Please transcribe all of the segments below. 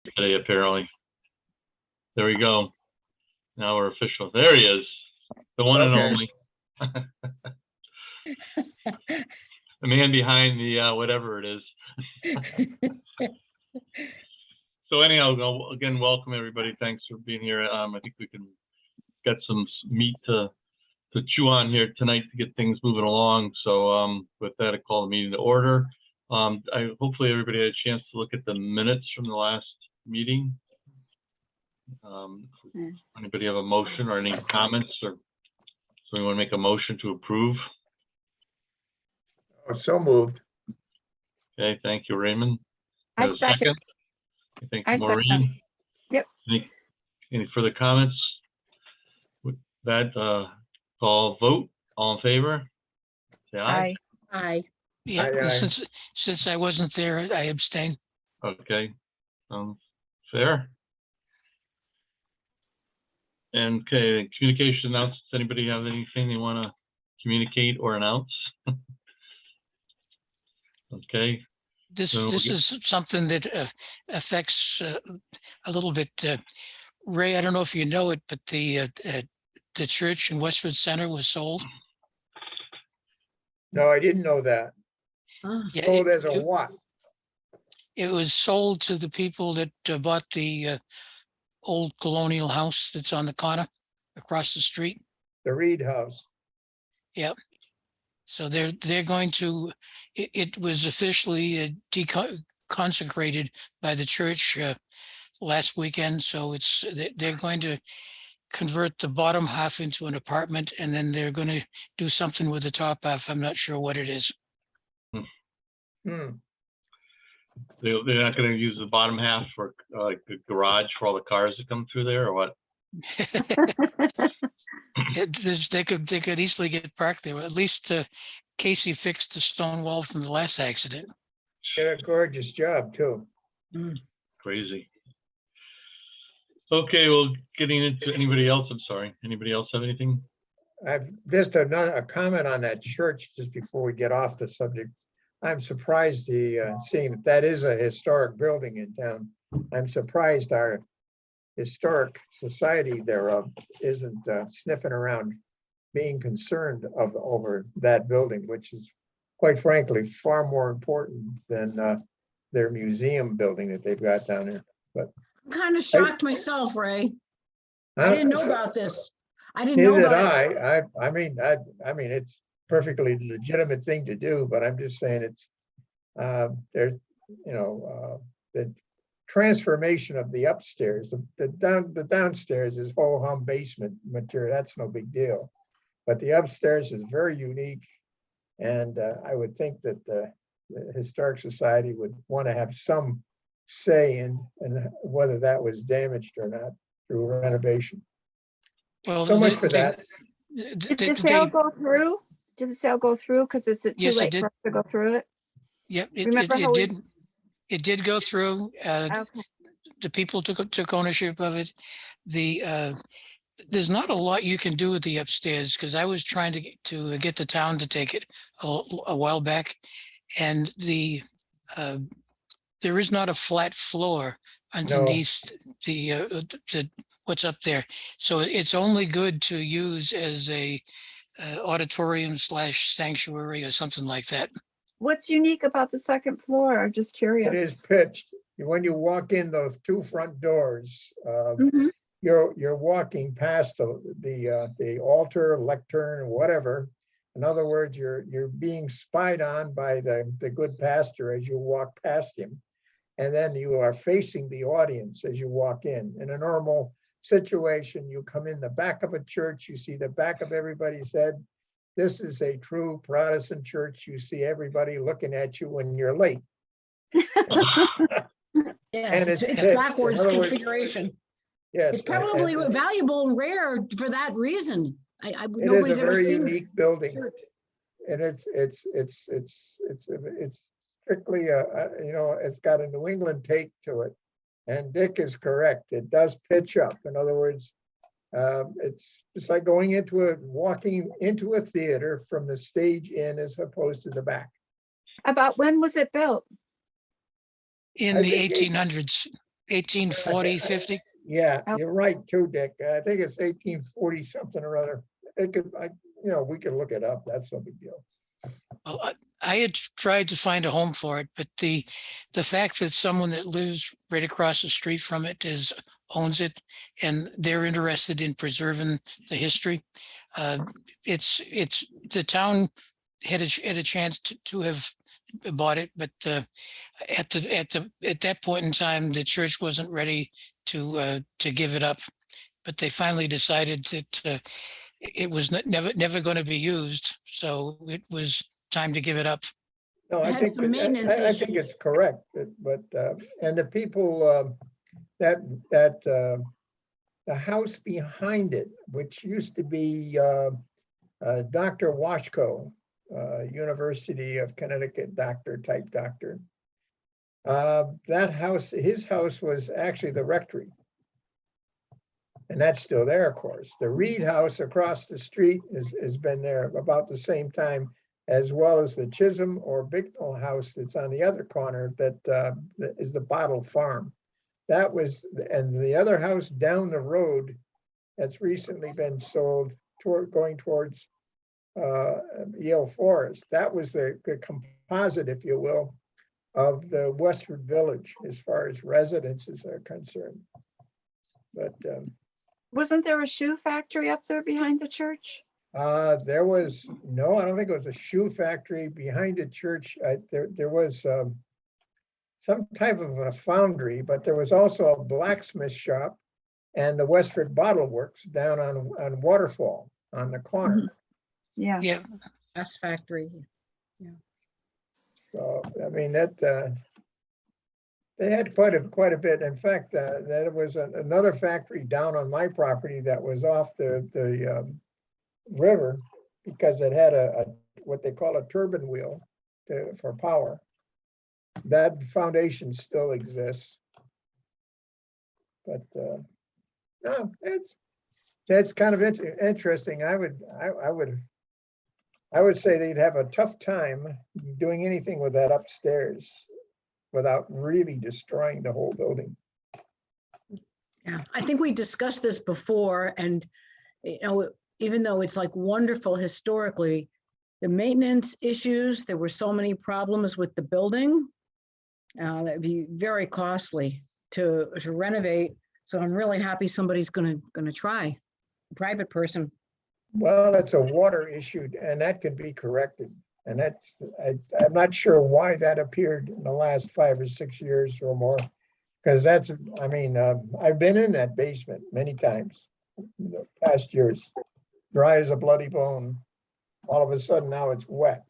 today, apparently. There we go. Now we're official. There he is. The one and only. The man behind the whatever it is. So anyhow, again, welcome everybody. Thanks for being here. I think we can get some meat to chew on here tonight to get things moving along. So with that, I call the meeting to order. Hopefully everybody had a chance to look at the minutes from the last meeting. Anybody have a motion or any comments, or so we want to make a motion to approve? Oh, so moved. Okay, thank you, Raymond. I second. Thank you, Maureen. Yep. Any further comments? With that, call vote. All in favor? Say aye. Aye. Yeah, Aye, aye. since I wasn't there, I abstain. Okay. Fair. And okay, communication announcements. Anybody have anything they want to communicate or announce? Okay. This So is something that affects a little bit. Ray, I don't know if you know it, but the church in Westford Center was sold. No, I didn't know that. Yeah, Sold as a what? it was sold to the people that bought the old colonial house that's on the corner across the street. The Reed House. So they're going to. It was officially consecrated by the church last weekend. So they're going to convert the bottom half into an apartment, and then they're going to do something with the top half. I'm not sure what it is. Hmm. They're not going to use the bottom half for like the garage for all the cars that come through there, or what? They could easily get parked there. At least Casey fixed the stone wall from the last accident. Did a gorgeous job too. Crazy. Okay, well, getting into anybody else. I'm sorry. Anybody else have anything? I've just a comment on that church just before we get off the subject. I'm surprised seeing that is a historic building in town. I'm surprised our historic society thereof isn't sniffing around being concerned over that building, which is quite frankly far more important than their museum building that they've got down there. But I'm kind of shocked myself, Ray. I didn't know about this. I didn't know neither did about it. I mean it's perfectly legitimate thing to do, but I'm just saying it's there's the transformation of the upstairs, the downstairs is whole hum basement material. That's no big deal, but the upstairs is very unique, and I would think that the Historic Society would want to have some say in whether that was damaged or not through renovation. Well, So much for that. Did the sale go through? Did the sale go through? Because it's too Yes, it late did. for us to go through it. Yep, Remember how we- it did go through. Okay. The people took ownership of it. There's not a lot you can do with the upstairs, because I was trying to get the town to take it a while back, and there is not a flat floor underneath the what's up there. So it's only good to use as a auditorium / sanctuary or something like that. What's unique about the second floor? I'm just It curious. is pitched. When you walk in those two front doors, Mhm. you're walking past the altar, lectern, whatever. In other words, you're being spied on by the good pastor as you walk past him. And then you are facing the audience as you walk in. In a normal situation, you come in the back of a church, you see the back of everybody's head. This is a true Protestant church. You see everybody looking at you when you're late. Yeah, And it's it's backwards in other words- configuration. Yes. It's probably valuable and rare for that reason. It is Nobody's a ever very seen unique building. church. And it's strictly it's got a New England take to it. And Dick is correct. It does pitch up. In other words, it's like walking into a theater from the stage in as opposed to the back. About when was it built? In I the think 1800s. 1840, 50. Yeah, Oh. you're right too, Dick. I think it's 1840 something or other. It could, we could look it up. That's no big deal. Well, I had tried to find a home for it, but the fact that someone that lives right across the street from it owns it, and they're interested in preserving the history. It's the town had a chance to have bought it, but at that point in time, the church wasn't ready to give it up. But they finally decided that it was never going to be used, so it was time to give it up. No, It I had think, some maintenance I think issues. it's correct, but, and the people, the house behind it, which used to be Dr. Washko, University of Connecticut type doctor. That house, his house was actually the rectory. And that's still there, of course. The Reed House across the street has been there about the same time, as well as the Chisholm or Bicknell House that's on the other corner that is the Bottle Farm. That was, and the other house down the road that's recently been sold going towards Yale Forest. That was the composite, if you will, of the Westford Village as far as residences are concerned. But Wasn't there a shoe factory up there behind the church? there was, no, I don't think it was a shoe factory behind the church. There was some type of a foundry, but there was also a blacksmith shop and the Westford Bottle Works down on Waterfall on the corner. Yeah. Yeah, Gas factory. So, I mean, that they had quite a bit. In fact, there was another factory down on my property that was off the river because it had a what they call a turbine wheel for power. That foundation still exists. But no, it's kind of interesting. I would say they'd have a tough time doing anything with that upstairs without really destroying the whole building. Yeah, I think we discussed this before, and even though it's like wonderful historically, the maintenance issues, there were so many problems with the building. That'd be very costly to renovate. So I'm really happy somebody's gonna try, a private person. Well, it's a water issue and that can be corrected. And I'm not sure why that appeared in the last 5 or 6 years or more. Because I mean, I've been in that basement many times in the past years, dry as a bloody bone. All of a sudden now it's wet.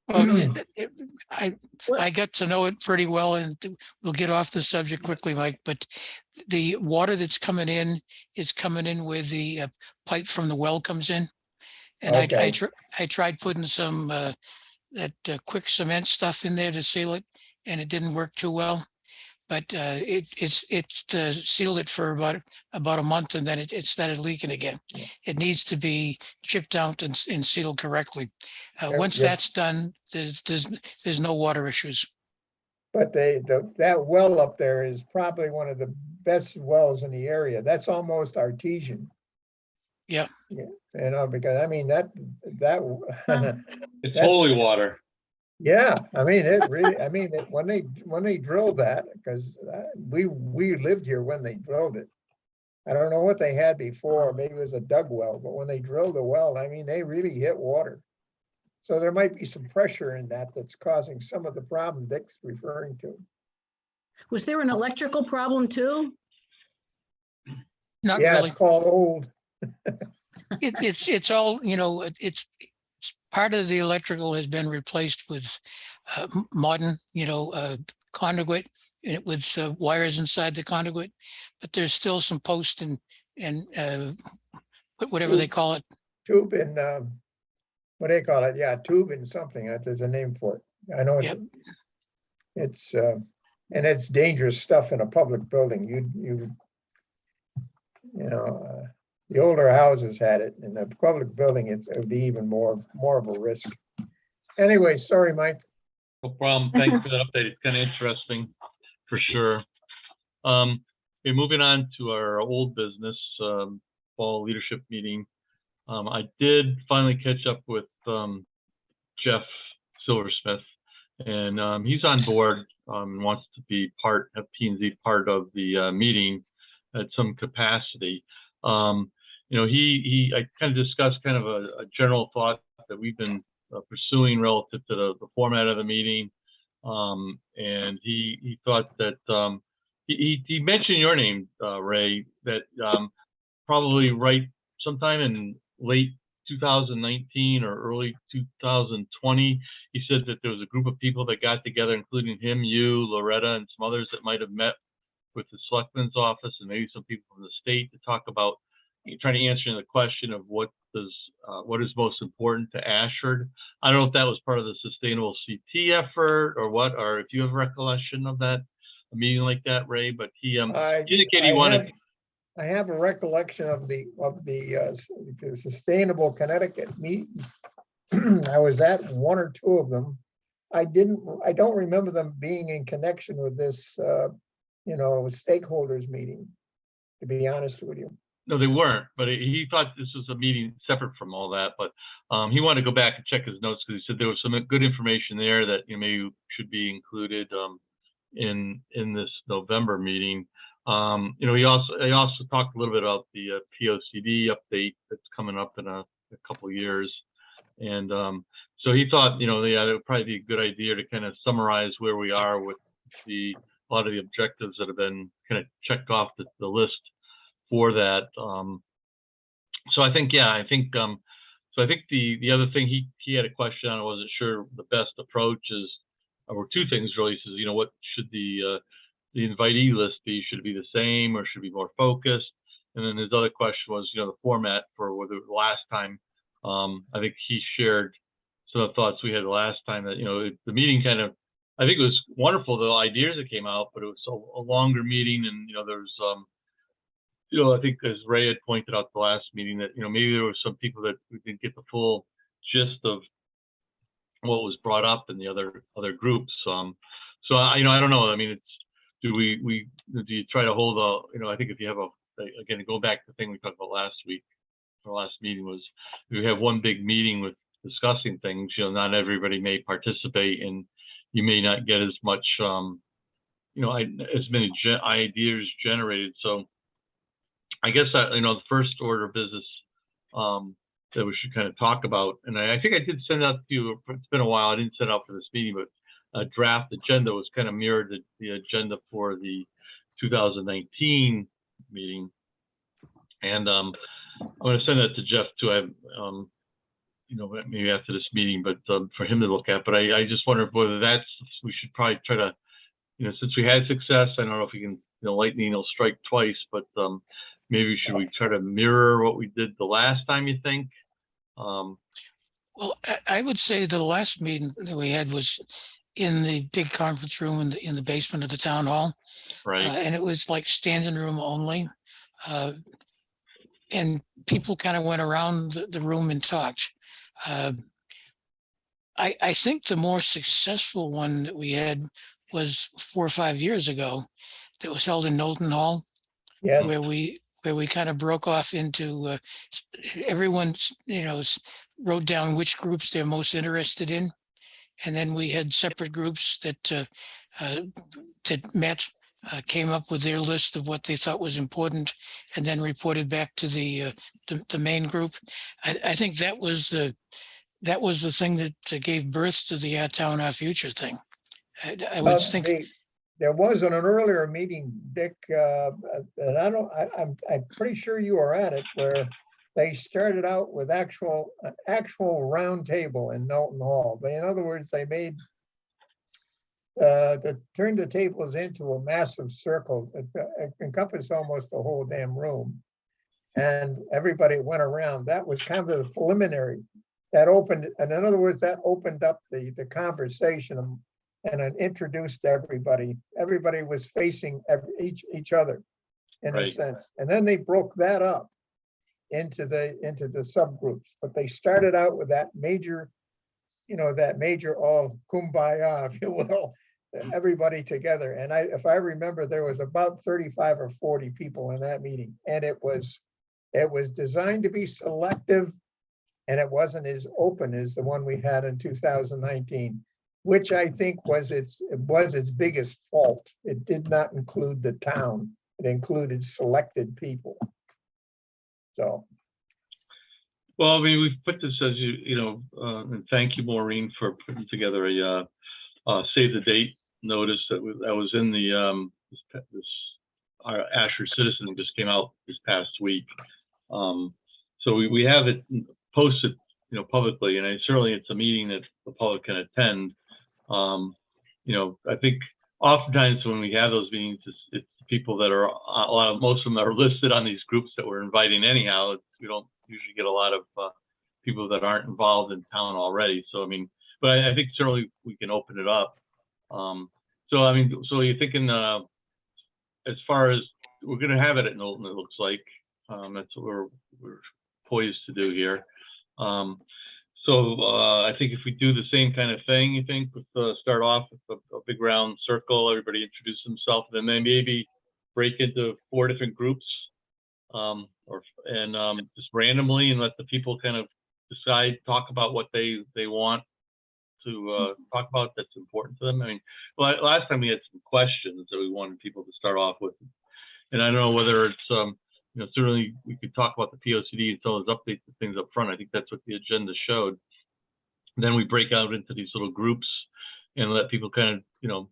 well, I got to know it pretty well, and we'll get off the subject quickly, Mike, but the water that's coming in is coming in where the pipe from the well comes in. And Okay. I tried putting some that quick cement stuff in there to seal it, and it didn't work too well. But it's sealed it for about a month, and then it started leaking again. It needs to be chipped out and sealed correctly. Once Yep. that's done, there's no water issues. But that well up there is probably one of the best wells in the area. That's almost artesian. Yeah. Because I mean, that It's That- holy water. yeah, I mean, it really, I mean, when they drilled that, because we lived here when they drilled it. I don't know what they had before, maybe it was a dug well, but when they drilled a well, I mean, they really hit water. So there might be some pressure in that's causing some of the problem Dick's referring to. Was there an electrical problem too? Not Yeah, really. it's called old. It's all, it's part of the electrical has been replaced with modern, conduit with wires inside the conduit, but there's still some post and whatever they call it. Tube and, what do they call it? Yeah, tube and something. There's a name for it. I know Yeah. it's, and it's dangerous stuff in a public building. The older houses had it. In the public building, it would be even more of a risk. Anyway, sorry, Mike. No problem. Thanks for that update. It's kind of interesting, for sure. Okay, moving on to our old business, fall leadership meeting. I did finally catch up with Jeff Silversmith, and he's on board, wants to be have P&Z part of the meeting at some capacity. I kind of discussed kind of a general thought that we've been pursuing relative to the format of the meeting. And he thought that he mentioned your name, Ray, that probably right sometime in late 2019 or early 2020, he said that there was a group of people that got together, including him, you, Loretta, and some others that might have met with the selectman's office and maybe some people from the state to talk about trying to answer the question of what is most important to Ashford. I don't know if that was part of the sustainable CT effort or what, or if you have recollection of that, a meeting like that, Ray, but he indicated he wanted. I have a recollection of the Sustainable Connecticut meetings. I was at one or two of them. I don't remember them being in connection with this, stakeholders meeting, to be honest with you. No, they weren't, but he thought this was a meeting separate from all that, but he wanted to go back and check his notes because he said there was some good information there that maybe should be included in this November meeting. He also talked a little bit about the POCD update that's coming up in a couple of years. And so he thought, it would probably be a good idea to kind of summarize where we are with a lot of the objectives that have been kind of checked off the list for that. So I think, so I think the other thing he had a question on, I wasn't sure the best approach is, or two things really. He says, what should the invitee list be? Should it be the same or should it be more focused? And then his other question was, the format for whether the last time. I think he shared some of the thoughts we had the last time that, the meeting kind of, I think it was wonderful, the ideas that came out, but it was a longer meeting. And, there's, I think as Ray had pointed out the last meeting that, maybe there were some people that we didn't get the full gist of what was brought up in the other groups. So, I don't know. I mean, it's, do you try to hold I think if you have again, go back to the thing we talked about last week, our last meeting was, we have one big meeting with discussing things, not everybody may participate and you may not get as much, as many ideas generated. So I guess, the first order of business that we should kind of talk about, and I think I did send out to you, it's been a while, I didn't send out for this meeting, but a draft agenda was kind of mirrored the agenda for the 2019 meeting. And I'm going to send that to Jeff too. I maybe after this meeting, but for him to look at. But I just wonder whether we should probably try to, since we had success, I don't know if we can, lightning will strike twice, but maybe should we try to mirror what we did the last time, you think? Well, I would say the last meeting that we had was in the big conference room in the basement of the town hall. Right. And it was like standing room only. And people kind of went around the room and talked. I think the more successful one that we had was 4 or 5 years ago that was held in Knowlton Hall. Yes. Where we kind of broke off into everyone, wrote down which groups they're most interested in. And then we had separate groups that met, came up with their list of what they thought was important, and then reported back to the main group. I think that was the thing that gave birth to the Our Town, Our Future thing. I would think there was an earlier meeting, Dick, and I'm pretty sure you were at it, where they started out with actual round table in Knowlton Hall. But in other words, they made turned the tables into a massive circle that encompassed almost the whole damn room, and everybody went around. That was kind of the preliminary. That opened, and in other words, that opened up the conversation and it introduced everybody. Everybody was facing each other in a sense, and then they broke that up into the subgroups. But they started out with that major, all kumbaya, if you will, everybody together. And if I remember, there was about 35 or 40 people in that meeting, and it was designed to be selective, and it wasn't as open as the one we had in 2019, which I think was its biggest fault. It did not include the town. It included selected people. So. Well, I mean, we've put this as and thank you, Maureen, for putting together a save the date notice that was in the our Ashford Citizen just came out this past week. So we have it posted, publicly, and certainly it's a meeting that the public can attend. I think oftentimes when we have those meetings, it's people that are most of them are listed on these groups that we're inviting anyhow. We don't usually get a lot of people that aren't involved in town already. So, I mean, but I think certainly we can open it up. So, I mean, so you're thinking as far as we're going to have it at Knowlton, it looks like that's what we're poised to do here. So I think if we do the same kind of thing, you think, start off with a big round circle, everybody introduce themselves, and then maybe break into 4 different groups, just randomly, and let the people kind of decide, talk about what they want to talk about that's important to them. I mean, last time we had some questions that we wanted people to start off with, and I don't know whether it's certainly we could talk about the POCD and tell us updates and things up front. I think that's what the agenda showed. And then we break out into these little groups and let people kind of,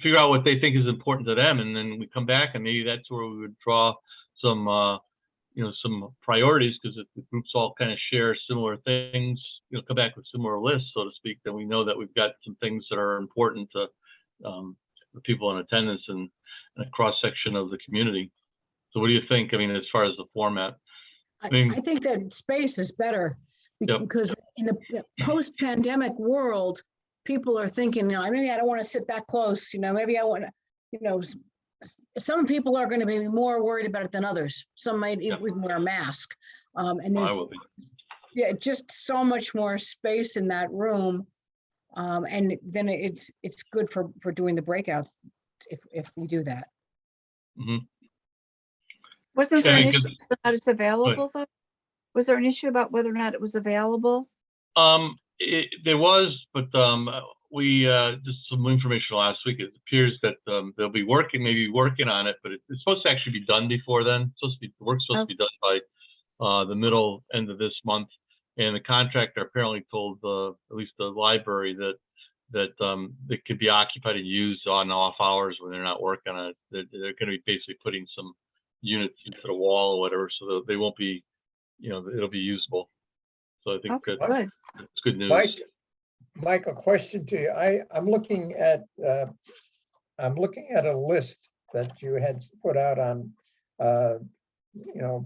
figure out what they think is important to them. And then we come back and maybe that's where we would draw some, some priorities, because if the groups all kind of share similar things, come back with similar lists, so to speak, then we know that we've got some things that are important to the people in attendance and a cross section of the community. So what do you think? I mean, as far as the format? I think that space is better because in the post-pandemic world, people are thinking, maybe I don't want to sit that close, maybe I want to, some people are going to be more worried about it than others. Some might even wear a mask. And there's just so much more space in that room. And then it's good for doing the breakouts if we do that. Mm-hmm. Wasn't there an issue whether or not it's available though? Was there an issue about whether or not it was available? There was, but we just some information last week. It appears that they'll be working on it, but it's supposed to actually be done before then. The work's supposed to be done by the middle end of this month. And the contractor apparently told at least the library that it could be occupied and used on off hours when they're not working on it. They're going to be basically putting some units into the wall or whatever, so that they won't be, it'll be usable. So I think good. It's good news. Mike, a question to you. I'm looking at a list that you had put out on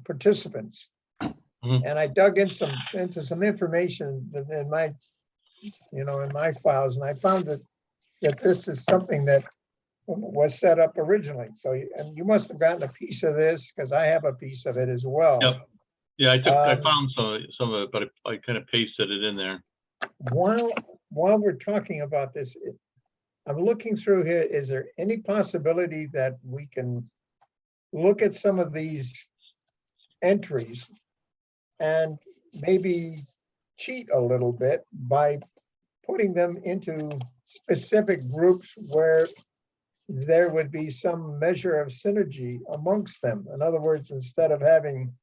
participants. Mhm. And I dug into some information in my in my files, and I found that this is something that was set up originally. So you must have gotten a piece of this, because I have a piece of it as well. Yep. Yeah, I found some of it, but I kind of pasted it in there. While we're talking about this, I'm looking through here. Is there any possibility that we can look at some of these entries and maybe cheat a little bit by putting them into specific groups where there would be some measure of synergy amongst them? In other words, instead of having,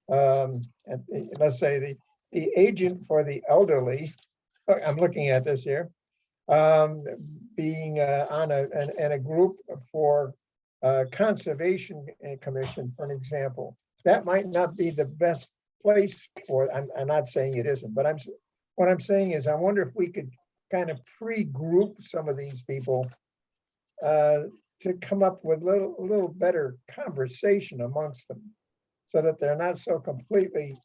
let's say the agent for the elderly, I'm looking at this here, being on a group for Conservation Commission, for an example, that might not be the best place for it. I'm not saying it isn't, but what I'm saying is I wonder if we could kind of pre-group some of these people to come up with a little better conversation amongst them, so that they're not so completely,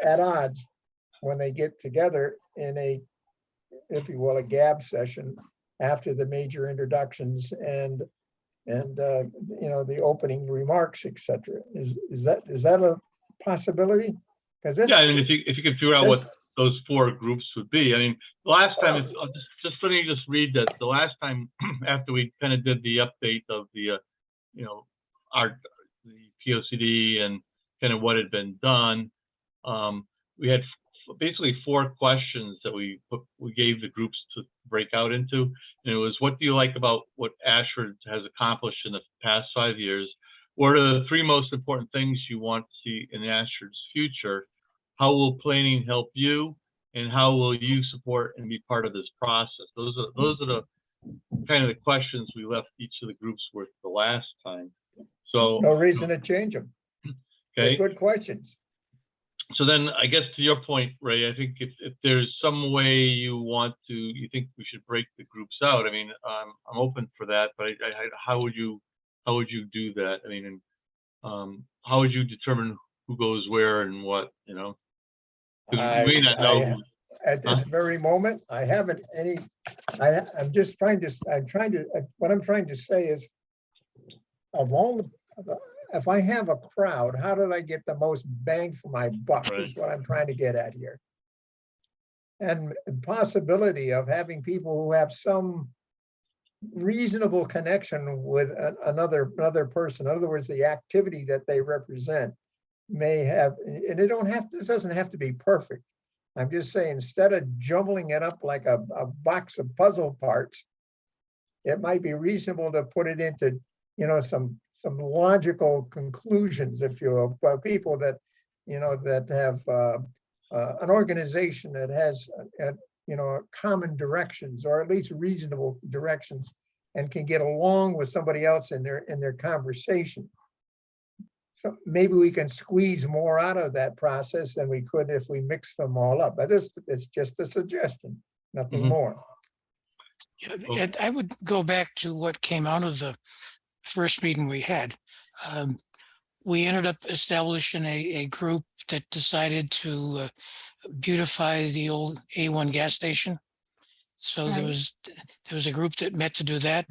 at odds when they get together in a, if you will, a gab session after the major introductions and the opening remarks, etc. Is that a possibility? Because Yeah, I mean, if you can figure out those 4 groups would be. I mean, the last time, let me just read that. The last time after we kind of did the update of the, you know, the POCD and kind of what had been done, we had basically 4 questions that we gave the groups to break out into. And it was, what do you like about what Ashford has accomplished in the past 5 years? What are the 3 most important things you want to see in Ashford's future? How will planning help you? And how will you support and be part of this process? Those are the kind of the questions we left each of the groups with the last time. So No reason to change them. okay. Good questions. So then I guess to your point, Ray, I think if there's some way you think we should break the groups out, I mean, I'm open for that, but how would you do that? I mean, and how would you determine who goes where and what, you know? 'Cause we may not know. At this very moment, I haven't any, what I'm trying to say is, of all the, if I have a crowd, how did I get the most bang for my buck is what I'm trying to get at here. And possibility of having people who have some reasonable connection with another person. In other words, the activity that they represent may have, and this doesn't have to be perfect. I'm just saying, instead of jumbling it up like a box of puzzle parts, it might be reasonable to put it into, you know, some logical conclusions, if you will, for people that, you know, that have an organization that has, you know, common directions, or at least reasonable directions, and can get along with somebody else in their conversation. So maybe we can squeeze more out of that process than we could if we mix them all up. But it's just a suggestion, nothing more. Yeah, I would go back to what came out of the first meeting we had. We ended up establishing a group that decided to beautify the old A1 gas station. So there was a group that met to do that.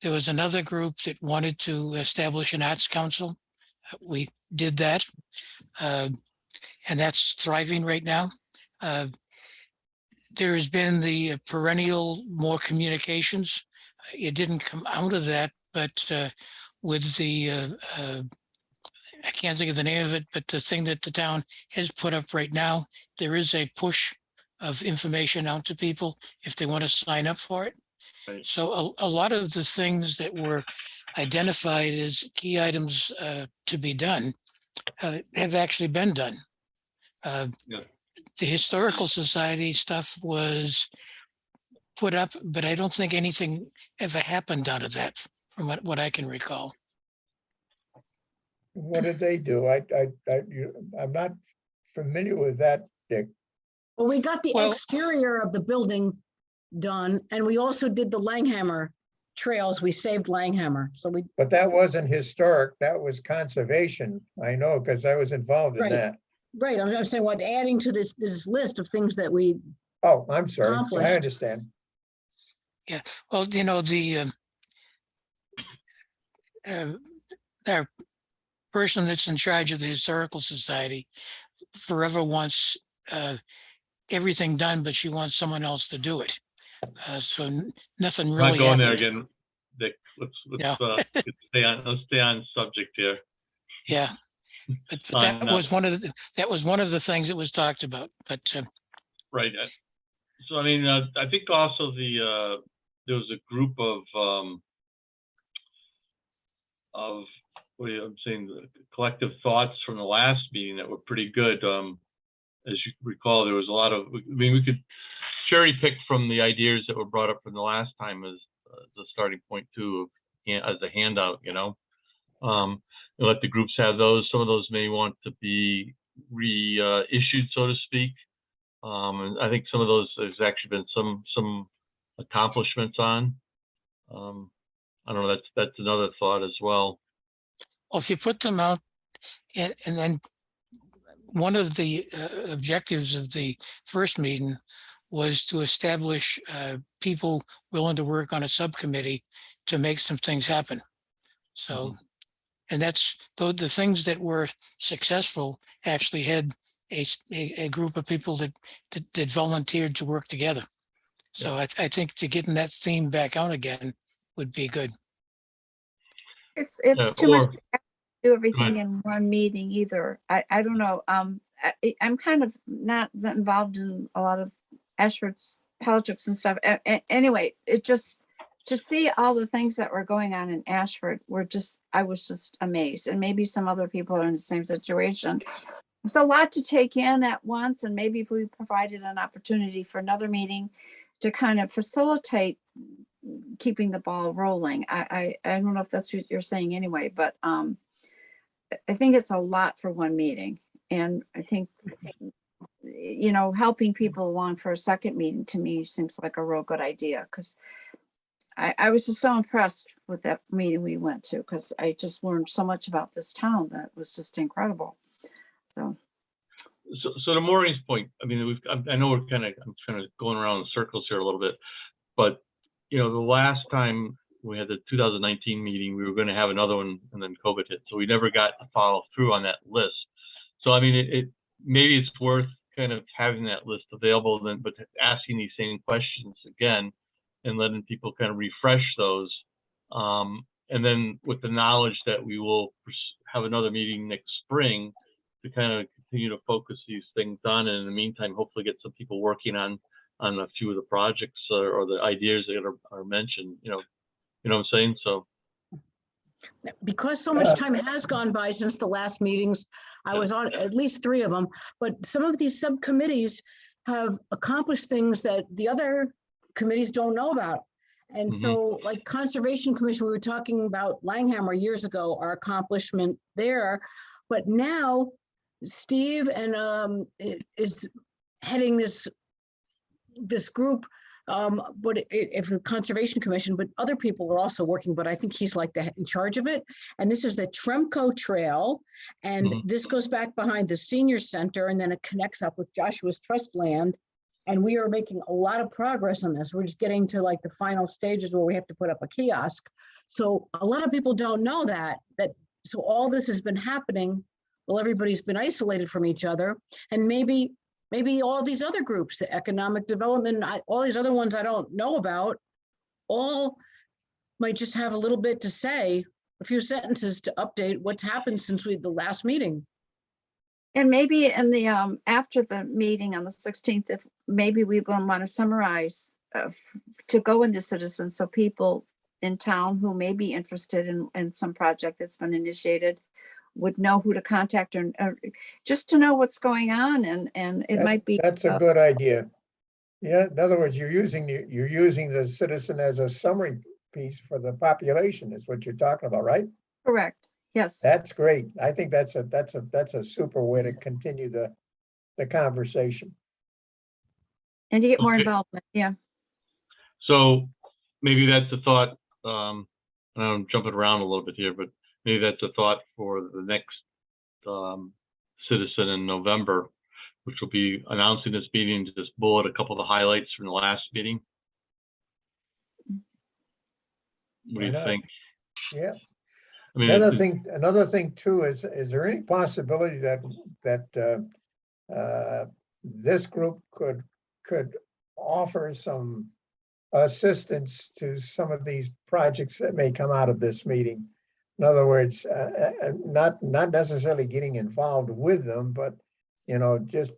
There was another group that wanted to establish an arts council. We did that, and that's thriving right now. There has been the perennial more communications. It didn't come out of that, but with the, I can't think of the name of it, but the thing that the town has put up right now, there is a push of information out to people if they want to sign up for it. Right. So a lot of the things that were identified as key items to be done have actually been done. The Historical Society stuff was put up, but I don't think anything ever happened out of that, from what I can recall. What did they do? I'm not familiar with that, Dick. Well, we got the Well- exterior of the building done, and we also did the Langhammer trails. We saved Langhammer, so we, But that wasn't historic, that was conservation. I know, because I was involved in Right. that. right, I'm saying what, adding to this list of things that we, Oh, I'm sorry, I Accomplished. understand. Well, you know, our person that's in charge of the Historical Society forever wants everything done, but she wants someone else to do it. So nothing I'm really not going there happened. again, Dick. Let's Yeah. stay on subject here. Yeah. But Fine, that was one of the things that was talked about, but Right. So I mean, I think also there was a group of what I'm saying, the collective thoughts from the last meeting that were pretty good. As you recall, there was a lot of, I mean, we could cherry pick from the ideas that were brought up from the last time as the starting point too, as a handout, you know. And let the groups have those. Some of those may want to be reissued, so to speak. And I think some of those, there's actually been some accomplishments on. I don't know, that's another thought as well. well, if you put them out, and then one of the objectives of the first meeting was to establish people willing to work on a subcommittee to make some things happen. So, and that's the things that were successful actually had a group of people that volunteered to work together. So I think to getting that theme back out again would be good. It's too much Or, to do everything in one meeting either. I don't know. I'm kind of not that involved in a lot of Ashford's politics and stuff. Anyway, it just to see all the things that were going on in Ashford I was just amazed. And maybe some other people are in the same situation. It's a lot to take in at once. And maybe if we provided an opportunity for another meeting to kind of facilitate keeping the ball rolling. I don't know if that's what you're saying anyway, but I think it's a lot for one meeting. And I think, helping people along for a second meeting to me seems like a real good idea, because I was just so impressed with that meeting we went to, because I just learned so much about this town that was just incredible. So to Maureen's point, I mean, I know I'm kind of going around in circles here a little bit, but the last time we had the 2019 meeting, we were going to have another one, and then COVID hit, so we never got to follow through on that list. So I mean, maybe it's worth kind of having that list available then, but asking these same questions again and letting people kind of refresh those. And then with the knowledge that we will have another meeting next spring to kind of continue to focus these things on, and in the meantime, hopefully get some people working on a few of the projects or the ideas that are mentioned, you know what I'm saying? So because so much time has gone by since the last meetings, I was on at least 3 of them, but some of these subcommittees have accomplished things that the other committees don't know about. And so like Conservation Commission, we were talking about Langhammer years ago, our accomplishment there, but now Steve and is heading this group, but if the Conservation Commission, but other people are also working, but I think he's like in charge of it. And this is the Tremco Trail. And this goes back behind the senior center, and then it connects up with Joshua's Trust land. And we are making a lot of progress on this. We're just getting to like the final stages where we have to put up a kiosk. So a lot of people don't know that so all this has been happening. Well, everybody's been isolated from each other, and maybe all these other groups, the economic development, all these other ones I don't know about, all might just have a little bit to say, a few sentences to update what's happened since the last meeting. and maybe in the after the meeting on the 16th, if maybe we want to summarize to go in the citizens, so people in town who may be interested in some project that's been initiated would know who to contact, or just to know what's going on, and it might be. That's a good idea. Yeah, in other words, you're using the citizen as a summary piece for the population is what you're talking about, right? Correct. Yes. That's great. I think that's a super way to continue the conversation. And to get more Okay. involvement. Yeah. So maybe that's a thought. I'm jumping around a little bit here, but maybe that's a thought for the next citizen in November, which will be announcing this meeting, to just bullet a couple of the highlights from the last meeting. What do you think? Yeah. I mean, Another thing too is there any possibility that this group could offer some assistance to some of these projects that may come out of this meeting? In other words, not necessarily getting involved with them, but just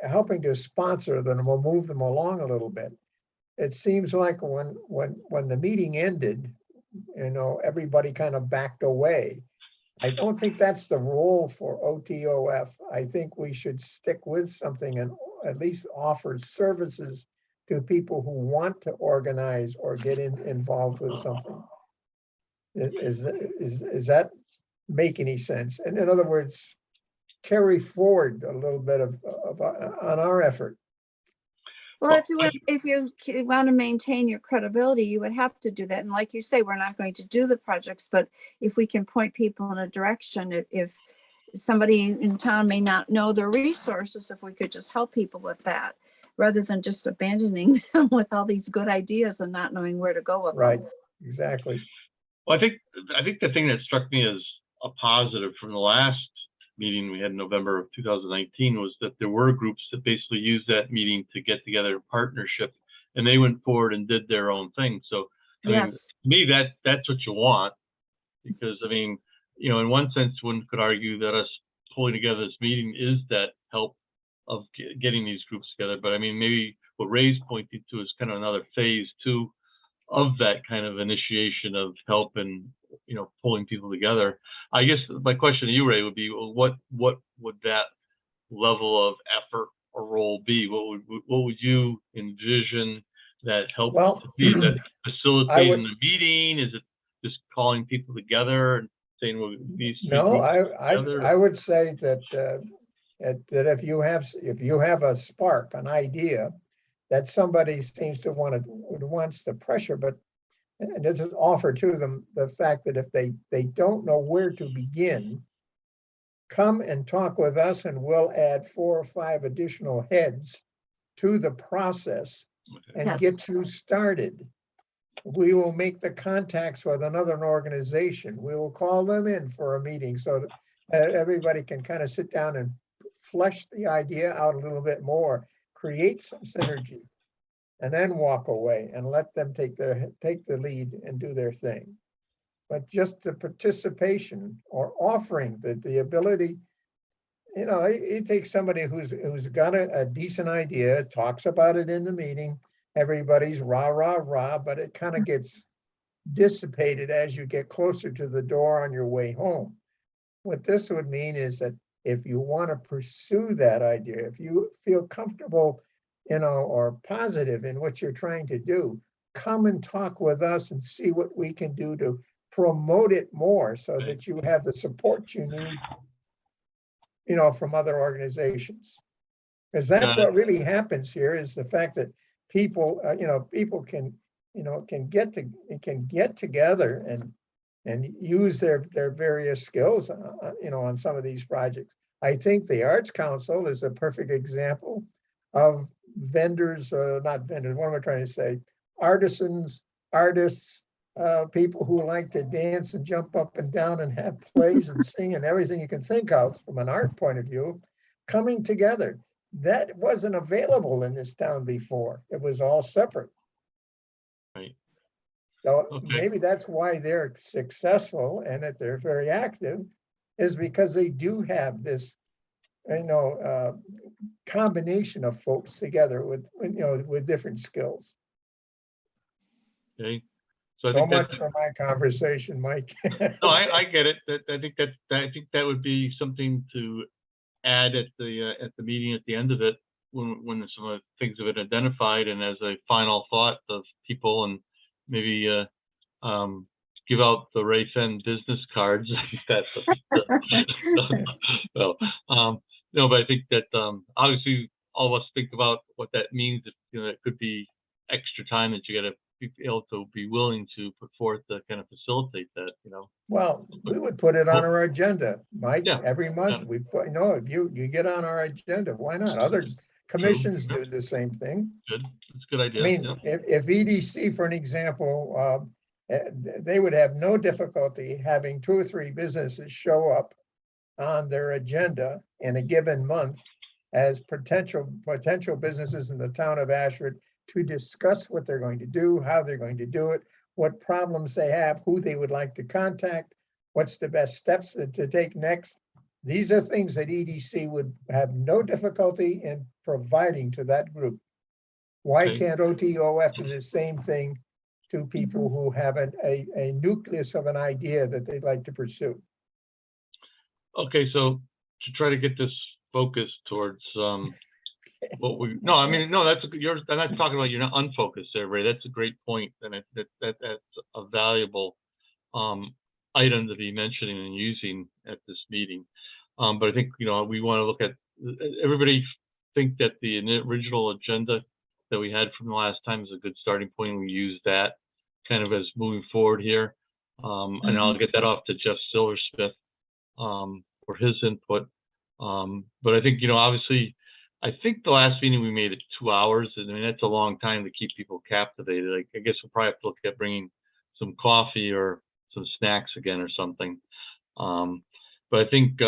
helping to sponsor them or move them along a little bit. It seems like when the meeting ended, everybody kind of backed away. I don't think that's the role for OTOF. I think we should stick with something and at least offer services to people who want to organize or get involved with something. Is that make any sense? And in other words, carry forward a little bit on our effort. Well, if you want to maintain your credibility, you would have to do that. And like you say, we're not going to do the projects, but if we can point people in a direction, if somebody in town may not know their resources, if we could just help people with that, rather than just abandoning them with all these good ideas and not knowing where to go with Right, them. exactly. well, I think the thing that struck me as a positive from the last meeting we had in November of 2019 was that there were groups that basically used that meeting to get together in partnership, and they went forward and did their own thing. So, I mean, Yes, to me, that's what you want, because I mean, in one sense, one could argue that us pulling together this meeting is that help of getting these groups together. But I mean, maybe what Ray's pointing to is kind of another phase two of that kind of initiation of help and pulling people together. I guess my question to you, Ray, would be, well, what would that level of effort or role be? What would you envision that help Well, to be? Is that facilitating would- the meeting? Is it just calling people together and saying, well, these three No, groups together? I would say that, that if you have a spark, an idea that somebody seems to wants the pressure, but, and this is offer to them, the fact that if they don't know where to begin, come and talk with us and we'll add 4 or 5 additional heads to the process and Yes. get you started. We will make the contacts with another organization. We will call them in for a meeting so that everybody can kind of sit down and flesh the idea out a little bit more, create some synergy, and then walk away and let them take the lead and do their thing. But just the participation or offering the ability, it takes somebody who's got a decent idea, talks about it in the meeting, everybody's rah, rah, rah, but it kind of gets dissipated as you get closer to the door on your way home. What this would mean is that if you want to pursue that idea, if you feel comfortable, or positive in what you're trying to do, come and talk with us and see what we can do to promote it more so that you have the support you need, from other organizations. Because that's what really happens here, is the fact that people, people can get together and use their various skills, on some of these projects. I think the Arts Council is a perfect example of vendors, not vendors, what am I trying to say? Artisans, artists, people who like to dance and jump up and down and have plays and sing and everything you can think of from an art point of view, coming together. That wasn't available in this town before. It was all separate. Right. So Okay. maybe that's why they're successful and that they're very active, is because they do have this, combination of folks together with different skills. Okay. So I So think much for my conversation, Mike. no, I get it. I think that would be something to add at the meeting at the end of it, when some of the things have been identified, and as a final thought of people, and maybe give out the Ray Fenn business cards. That's well, no, but I think that obviously all of us think about what that means. If, it could be extra time that you got to be able to be willing to put forth to kind of facilitate that. Well, we would put it on our agenda, Mike, Yeah, every month. yeah. We put, if you get on our agenda, why not? Other commissions do the same thing. Good. It's a good idea. I mean, Yeah. if EDC, for an example, they would have no difficulty having 2 or 3 businesses show up on their agenda in a given month as potential businesses in the town of Ashford, to discuss what they're going to do, how they're going to do it, what problems they have, who they would like to contact, what's the best steps to take next. These are things that EDC would have no difficulty in providing to that group. Why Okay. can't OTOF do the same thing to people who have a nucleus of an idea that they'd like to pursue? Okay, so to try to get this focused towards what we, no, I mean, no, I'm not talking about you're not unfocused there, Ray. That's a great point, and that's a valuable item to be mentioning and using at this meeting. But I think, we want to look at, everybody think that the original agenda that we had from the last time is a good starting point. We use that kind of as moving forward here. And I'll get that off to Jeff Silversmith for his input. But I think, obviously, I think the last meeting we made it 2 hours. And I mean, that's a long time to keep people captivated. I guess we'll probably have to look at bringing some coffee or some snacks again or something. But I think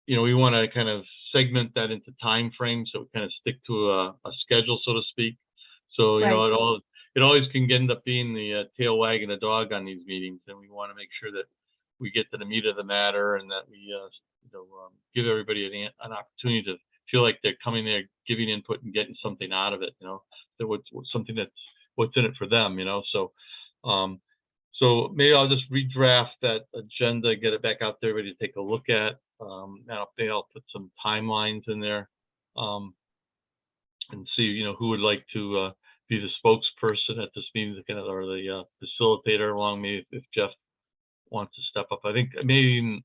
we want to kind of segment that into time frames, so we kind of stick to a schedule, so to speak. So, Right. it always can end up being the tail wagging the dog on these meetings, and we want to make sure that we get to the meat of the matter, and that we give everybody an opportunity to feel like they're coming there, giving input and getting something out of it, that something that's what's in it for them, so maybe I'll just redraft that agenda, get it back out there, everybody to take a look at. I'll put some timelines in there, and see, who would like to be the spokesperson at this meeting, or the facilitator along me, if Jeff wants to step up. I think maybe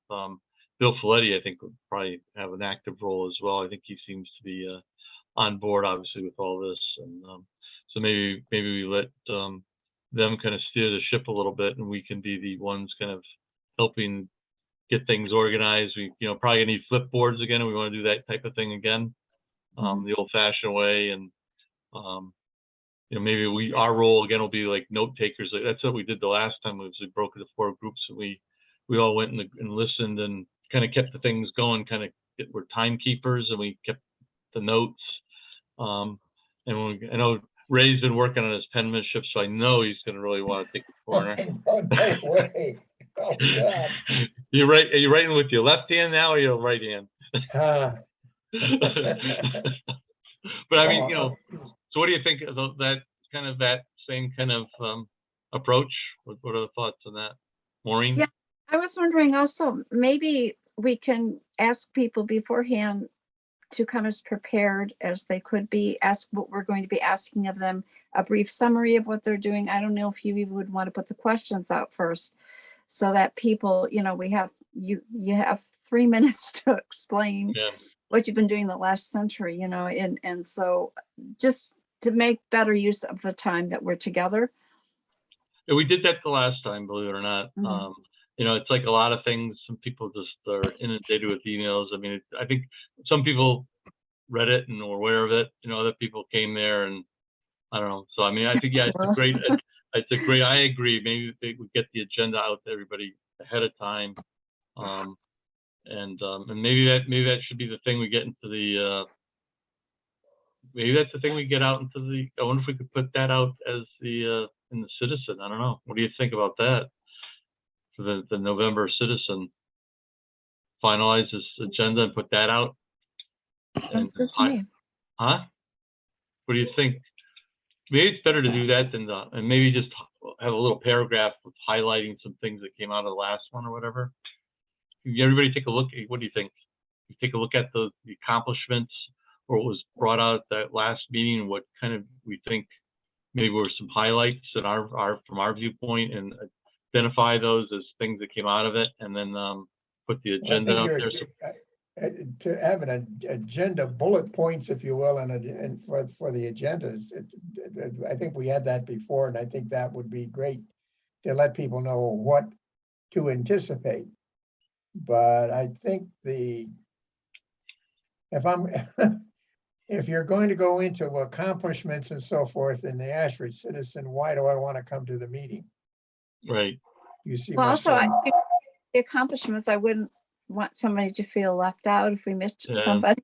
Bill Folletti, I think, would probably have an active role as well. I think he seems to be on board, obviously, with all this, and so maybe we let them kind of steer the ship a little bit, and we can be the ones kind of helping get things organized. We probably need flipboards again, and we want to do that type of thing again, the old-fashioned way, and maybe our role again will be like note takers. That's what we did the last time. Was we broke into 4 groups, and we all went and listened and kind of kept the things going. We're timekeepers, and we kept the notes. And I know Ray's been working on his penmanship, so I know he's going to really want to take the corner. Oh, no way. Oh, God. Are you writing with your left hand now, or your right hand? But I mean, so what do you think of that same kind of approach? What are the thoughts on that, Maureen? Yeah. I was wondering also, maybe we can ask people beforehand to come as prepared as they could be, ask what we're going to be asking of them, a brief summary of what they're doing. I don't know if you even would want to put the questions out first, you have 3 minutes to explain what you've been doing the last century, and so just to make better use of the time that we're together. Yeah, we did that the last time, believe it or not. Mhm. It's like a lot of things. Some people just are inundated with emails. I mean, I think some people read it and were aware of it. Other people came there, and I don't know. So I mean, I think it's a great. I agree. Maybe we get the agenda out to everybody ahead of time, and maybe that should be the thing we get into the. Maybe that's the thing we get out into the. I wonder if we could put that out as the in the Citizen. I don't know. What do you think about that? For the November Citizen, finalize this agenda and put that out. Sounds good to me. Huh? What do you think? Maybe it's better to do that than and maybe just have a little paragraph with highlighting some things that came out of the last one or whatever. Everybody take a look. What do you think? You take a look at the accomplishments or what was brought out at that last meeting, and what kind of we think maybe were some highlights in from our viewpoint, and identify those as things that came out of it, and then put the agenda out there. To have an agenda, bullet points, if you will, and for the agenda, I think we had that before, and I think that would be great to let people know what to anticipate. But I think if you're going to go into accomplishments and so forth in the Ashford Citizen, why do I want to come to the meeting? Right. You see. Well, also, the accomplishments, I wouldn't want somebody to feel left out if we missed somebody.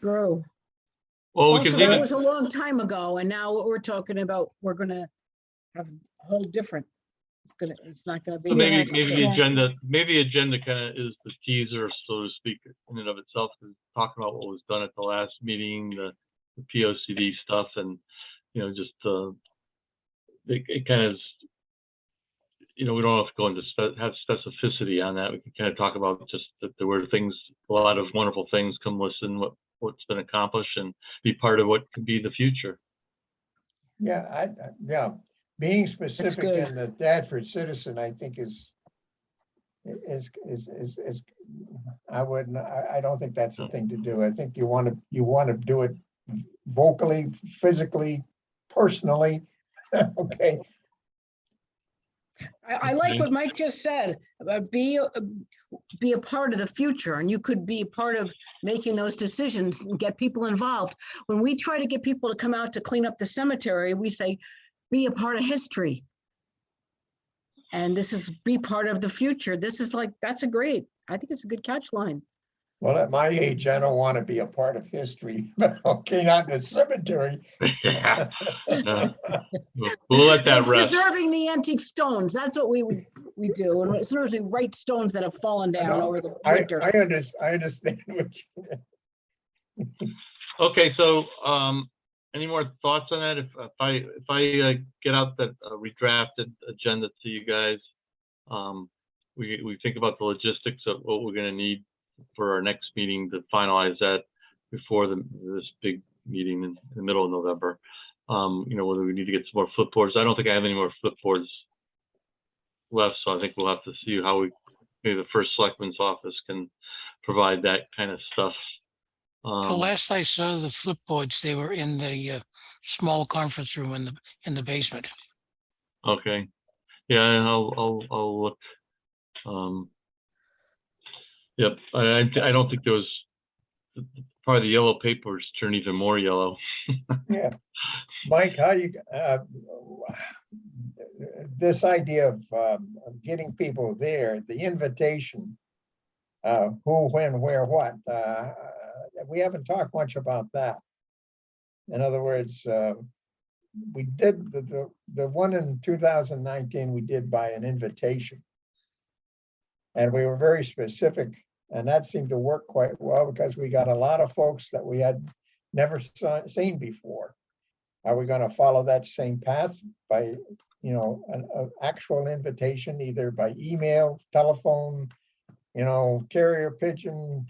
True. Well, Also, that was a long time ago, and now what we're talking about, we're gonna have a whole different. It's not gonna be. So maybe the agenda kind of is the teaser, so to speak, in and of itself, is talking about what was done at the last meeting, the POCD stuff, and just it kind of. We don't have to go into have specificity on that. We can kind of talk about just that there were things, a lot of wonderful things. Come listen what's been accomplished and be part of what could be the future. Yeah, being specific in the Ashford Citizen, I think is I don't think that's the thing to do. I think you want to do it vocally, physically, personally. Okay. I like what Mike just said, be a part of the future, and you could be a part of making those decisions and get people involved. When we try to get people to come out to clean up the cemetery, we say, be a part of history. And this is be part of the future. This is that's I think it's a good catch line. Well, at my age, I don't want to be a part of history, but okay, not the cemetery. Yeah. We'll let that We're rest. preserving the antique stones. That's what we do. And as soon as we write stones that have fallen down over the winter. I understand what you. Okay, so, any more thoughts on that? If I get out that redrafted agenda to you guys, we think about the logistics of what we're gonna need for our next meeting to finalize that before this big meeting in the middle of November. You know, whether we need to get some more flipboards. I don't think I have any more flipboards left, so I think we'll have to see how maybe the first selectman's office can provide that kind of stuff. So last I saw the flipboards, they were in the small conference room in the basement. Okay, yeah, I'll look. Yep, I don't think there was, probably the yellow papers turn even more yellow. Yeah. Mike, how you, this idea of getting people there, the invitation, who, when, where, what, we haven't talked much about that. In other words, we did the one in 2019, we did by an invitation. And we were very specific, and that seemed to work quite well because we got a lot of folks that we had never seen before. Are we going to follow that same path by, you know, an actual invitation, either by email, telephone, you know, carrier pigeon,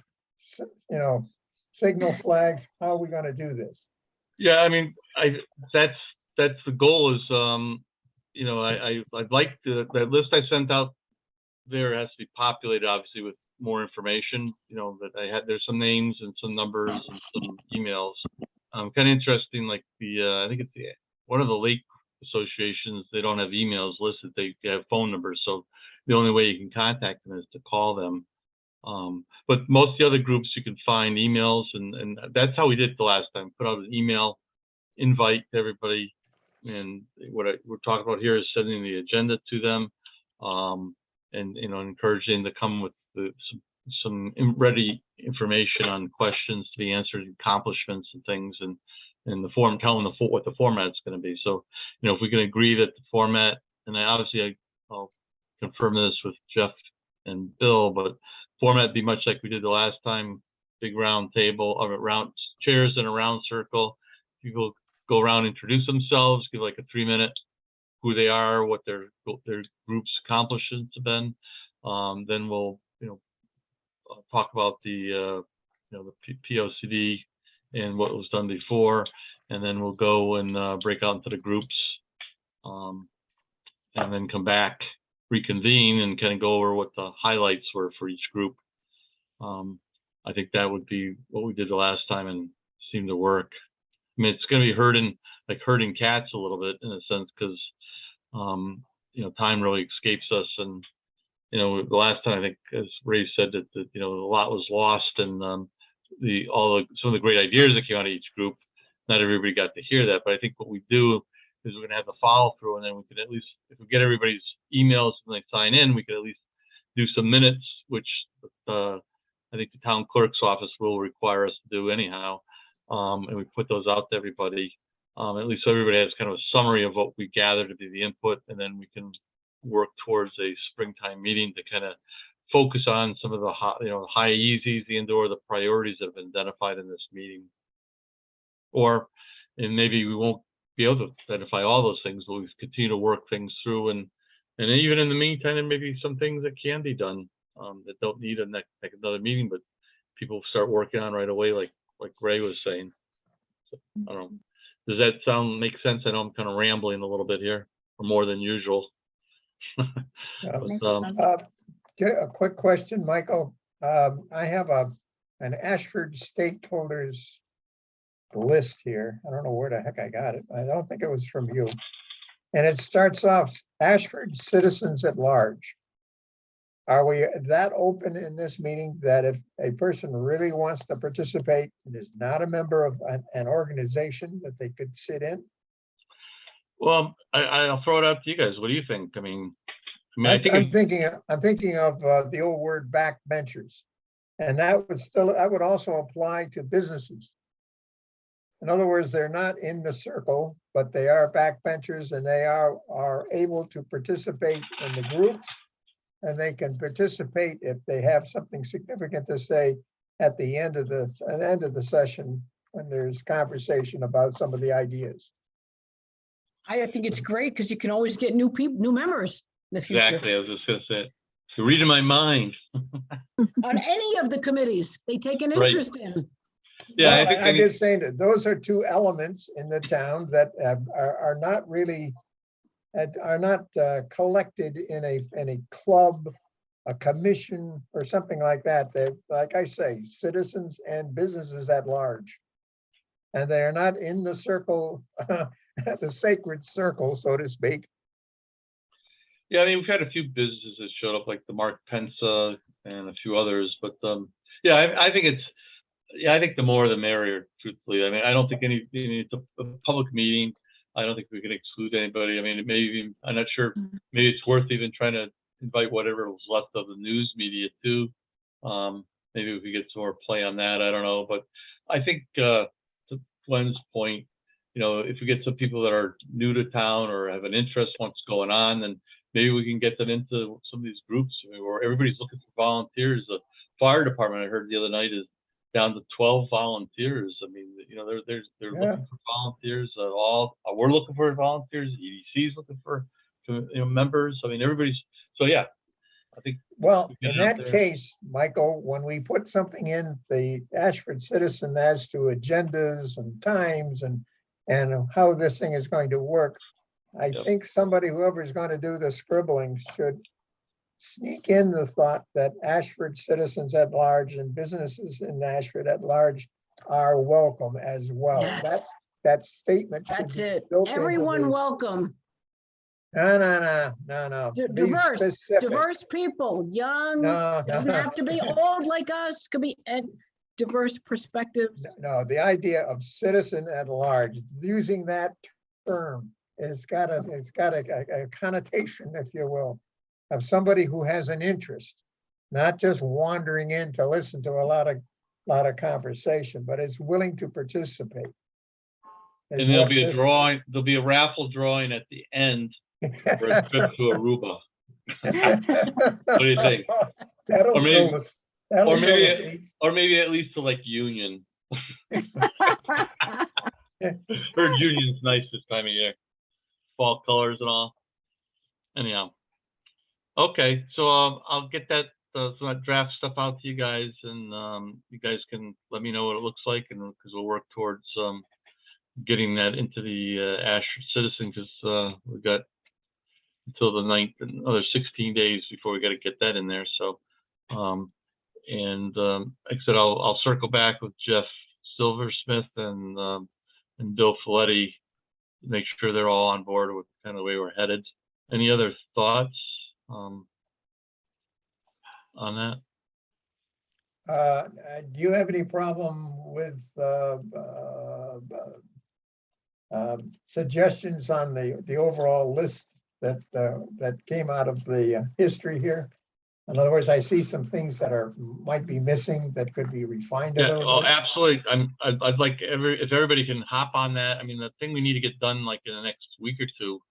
you know, signal flags? How are we going to do this? Yeah, I mean, that's the goal is, you know, I'd like that list I sent out there has to be populated, obviously, with more information, you know, that there's some names and some numbers and some emails. Kind of interesting, like I think it's one of the lake associations, they don't have emails listed, they have phone numbers. So the only way you can contact them is to call them. But most of the other groups you can find emails, and that's how we did it the last time. Put out an email invite to everybody, and what we're talking about here is sending the agenda to them, and you know, encouraging them to come with some ready information on questions to be answered, accomplishments and things, and the form, tell them what the format's going to be. So, you know, if we can agree that the format, and I'll confirm this with Jeff and Bill, but format be much like we did the last time, big round table, or round chairs in a round circle. People go around, introduce themselves, give like a 3-minute who they are, what their group's accomplishments have been. Then we'll, you know, talk about the, you know, the POCD and what was done before, and then we'll go and break out into the groups, and then come back, reconvene, and kind of go over what the highlights were for each group. I think that would be what we did the last time and seemed to work. I mean, it's going to be herding cats a little bit in a sense, because you know, time really escapes us, and you know, the last time I think, as Ray said, that you know, a lot was lost, and some of the great ideas that came out of each group, not everybody got to hear that. But I think what we do is we're going to have the follow through, and then we could at least, if we get everybody's emails when they sign in, we could at least do some minutes, which I think the town clerk's office will require us to do anyhow. And we put those out to everybody, at least so everybody has kind of a summary of what we gathered to be the input, and then we can work towards a springtime meeting to kind of focus on some of the high easies and/or the priorities that have been identified in this meeting. And maybe we won't be able to identify all those things, but we continue to work things through, and even in the meantime, there may be some things that can be done that don't need another meeting, but people start working on right away, like Ray was saying. So, I don't know. Does that make sense? I know I'm kind of rambling a little bit here, or more than usual. Makes sense. A quick question, Michael. I have an Ashford stakeholders list here. I don't know where the heck I got it. I don't think it was from you. And it starts off Ashford citizens at large. Are we that open in this meeting that if a person really wants to participate and is not a member of an organization, that they could sit in? Well, I'll throw it out to you guys. What do you think? I mean, I think I'm thinking of the old word backbenchers. And that would also apply to businesses. In other words, they're not in the circle, but they are backbenchers and they are able to participate in the groups. And they can participate if they have something significant to say at the end of the session when there's conversation about some of the ideas. I think it's great because you can always get new people, new members in the future. Exactly. I was just gonna say, you're reading my mind. On any of the committees, they take an Right. interest in. Yeah, I Well, think I'm just saying that those are two elements in the town that are not really, are not collected in a club, a commission, or something like that. They're, like I say, citizens and businesses at large. And they are not in the circle, the sacred circle, so to speak. Yeah, I mean, we've had a few businesses that showed up, like the Mark Pensa and a few others, but yeah, I think I think the more the merrier, truthfully. I mean, I don't think it's a public meeting. I don't think we can exclude anybody. I mean, maybe, I'm not sure, maybe it's worth even trying to invite whatever was left of the news media too. Maybe we could get some more play on that. I don't know, but I think to Glenn's point, if we get some people that are new to town or have an interest in what's going on, then maybe we can get them into some of these groups where everybody's looking for volunteers. The fire department, I heard the other night, is down to 12 volunteers. I mean, they're looking for volunteers. We're looking for volunteers. EDC's looking for members. I mean, everybody's. So yeah, I think. Well, in that case, Michael, when we put something in the Ashford Citizen as to agendas and times and how this thing is going to work, I think somebody, whoever is going to do the scribbling, should sneak in the thought that Ashford citizens at large and businesses in Ashford at large are welcome as well. Yes. That statement. That's it. built into Everyone the- welcome. No. Be specific. Diverse people, young, No, doesn't have to be old like us, could be diverse perspectives. No, the idea of citizen at large, using that term, it's got a connotation, if you will, of somebody who has an interest, not just wandering in to listen to a lot of conversation, but is willing to participate. And there'll be a drawing, there'll be a raffle drawing at the end for a trip to Aruba. What do you think? That'll Or maybe- fill the- that'll or fill the maybe- seats. Or maybe at least to like Union. Heard Union's nice this time of year. Fall colors and all. Anyhow. Okay, so I'll get that some of that draft stuff out to you guys, and you guys can let me know what it looks like, and because we'll work towards getting that into the Ashford Citizen, because we've got until the 9th, another 16 days before we got to get that in there. So, like I said, I'll circle back with Jeff Silversmith and Bill Folletti, make sure they're all on board with kind of the way we're headed. Any other thoughts on that? Do you have any problem with suggestions on the overall list that came out of the history here? In other words, I see some things that might be missing that could be refined a Yeah, little bit. absolutely. I'd like if everybody can hop on that. I mean, the thing we need to get done like in the next week or two.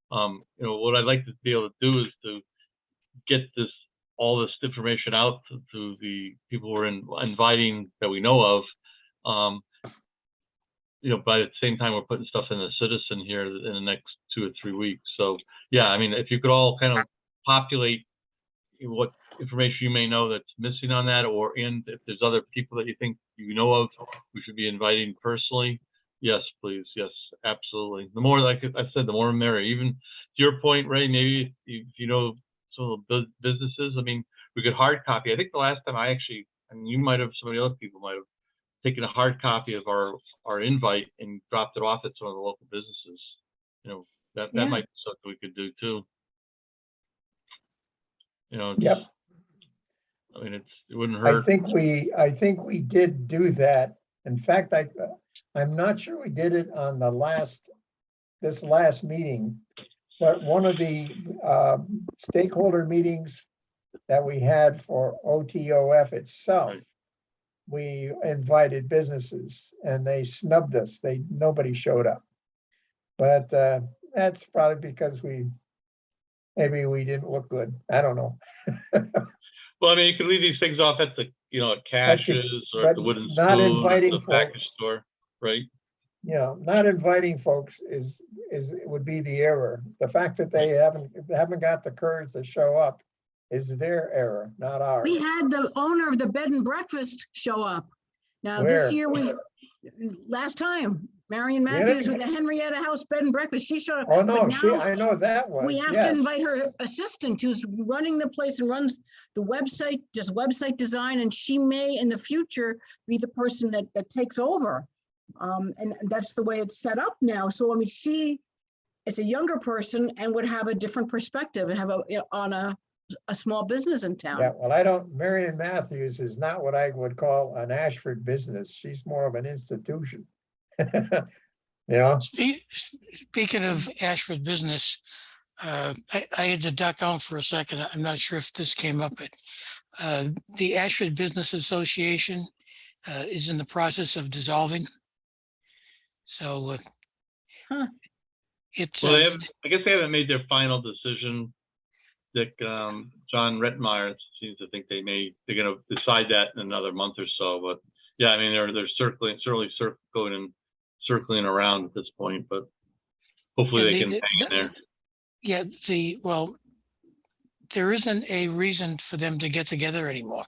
What I'd like to be able to do is to get all this information out to the people we're inviting that we know of. By the same time we're putting stuff in the Citizen here in the next 2 or 3 weeks. So yeah, I mean, if you could all kind of populate what information you may know that's missing on that, and if there's other people that you think you know of we should be inviting personally, yes, please. Yes, absolutely. The more, like I said, the more the merrier. Even to your point, Ray, maybe if you know some of the businesses, I mean, we could hard copy. I think the last time you might have, some of the other people might have taken a hard copy of our invite and dropped it off at some of the local businesses. That might be something we could do too. Yep. I mean, it wouldn't hurt. I think we did do that. In fact, I'm not sure we did it on this last meeting, but one of the stakeholder meetings that we had for OTOF itself, Right. we invited businesses and they snubbed us. Nobody showed up. But that's probably because maybe we didn't look good. I don't know. Well, I mean, you can leave these things off at the, at But you- Cash's or at the but Wooden not Spoon, at inviting the package folks. store, right? Not inviting folks would be the error. The fact that they haven't got the courage to show up is their error, not ours. We had the owner of the bed and breakfast show up. Now, this Where? year last time, Marion Really? Matthews with the Henrietta House Bed and Breakfast, she showed up. Oh, no, But now I know that was, we have to yes. invite her assistant who's running the place and runs the website, just website design, and she may in the future be the person that takes over. And that's the way it's set up now. So, I mean, she is a younger person and would have a different perspective and have on a small business in town. Yeah, well, Marion Matthews is not what I would call an Ashford business. She's more of an institution. Speaking of Ashford business, I had to duck out for a second. I'm not sure if this came up, but the Ashford Business Association is in the process of dissolving. So it's Well, I guess they haven't made their final decision. Dick, John Rettenmeyer seems to think they're going to decide that in another month or so. But yeah, I mean, they're certainly circling around at this point, but hopefully they can hang in there. Yeah, there isn't a reason for them to get together anymore.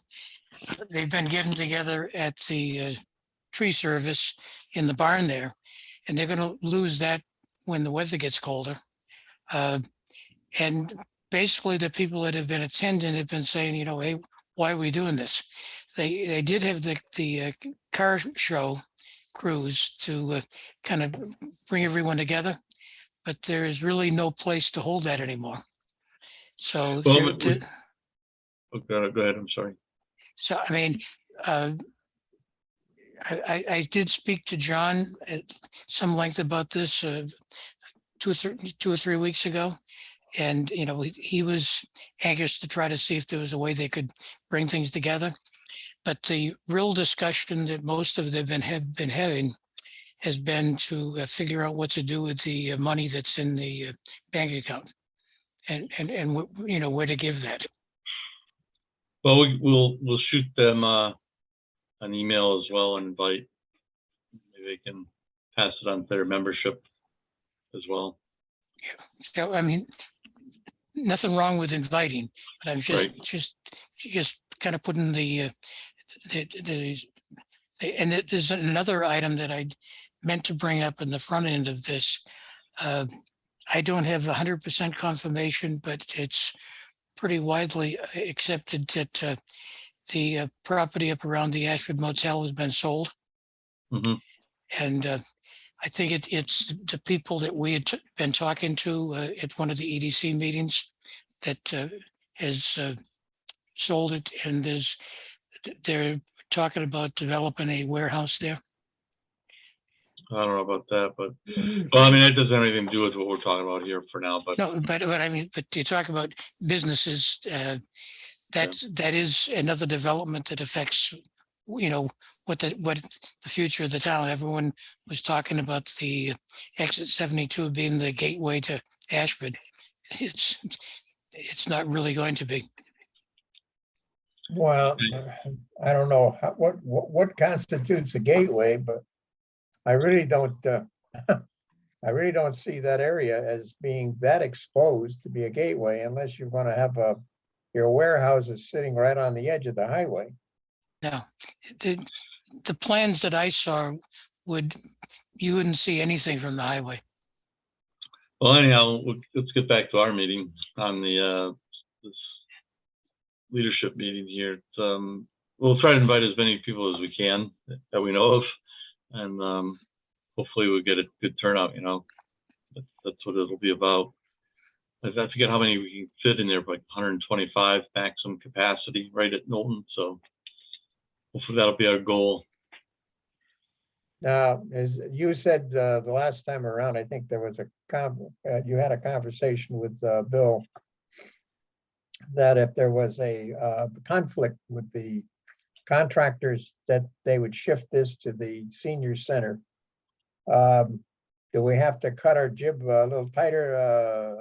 They've been getting together at the tree service in the barn there, and they're going to lose that when the weather gets colder. And basically the people that have been attending have been saying, hey, why are we doing this? They did have the car show cruise to kind of bring everyone together, but there is really no place to hold that anymore. So Well, go ahead. I'm sorry. So, I mean, I did speak to John at some length about this 2 or 3 weeks ago. And, he was anxious to try to see if there was a way they could bring things together. But the real discussion that most of them have been having has been to figure out what to do with the money that's in the bank account and where to give that. Well, we'll shoot them an email as well and invite. Maybe they can pass it on to their membership as well. Yeah. So, I mean, nothing wrong with inviting, but I'm just kind of putting and there's another item that I meant to bring up in the front end of this. I don't have 100% confirmation, but it's pretty widely accepted that the property up around the Ashford Motel has been sold. Mm-hmm. And I think it's the people that we had been talking to at one of the EDC meetings that has sold it, and they're talking about developing a warehouse there. I don't know about that, but well, I mean, that doesn't have anything to do with what we're talking about here for now. But No, but I mean, but you talk about businesses, that is another development that affects, what the future of the town. Everyone was talking about the exit 72 being the gateway to Ashford. It's not really going to be. Well, I don't know what constitutes a gateway, but I really don't see that area as being that exposed to be a gateway unless you're going to have your warehouses sitting right on the edge of the highway. No, the plans that I saw you wouldn't see anything from the highway. well, anyhow, let's get back to our meeting on the this leadership meeting here. We'll try to invite as many people as we can that we know of, and hopefully we'll get a good turnout. That's what it'll be about. I forget how many we can fit in there, but 125 maximum capacity right at Knowlton. So hopefully that'll be our goal. Now, as you said the last time around, I think there was you had a conversation with Bill that if there was a conflict with the contractors, that they would shift this to the senior center. Do we have to cut our jib a little tighter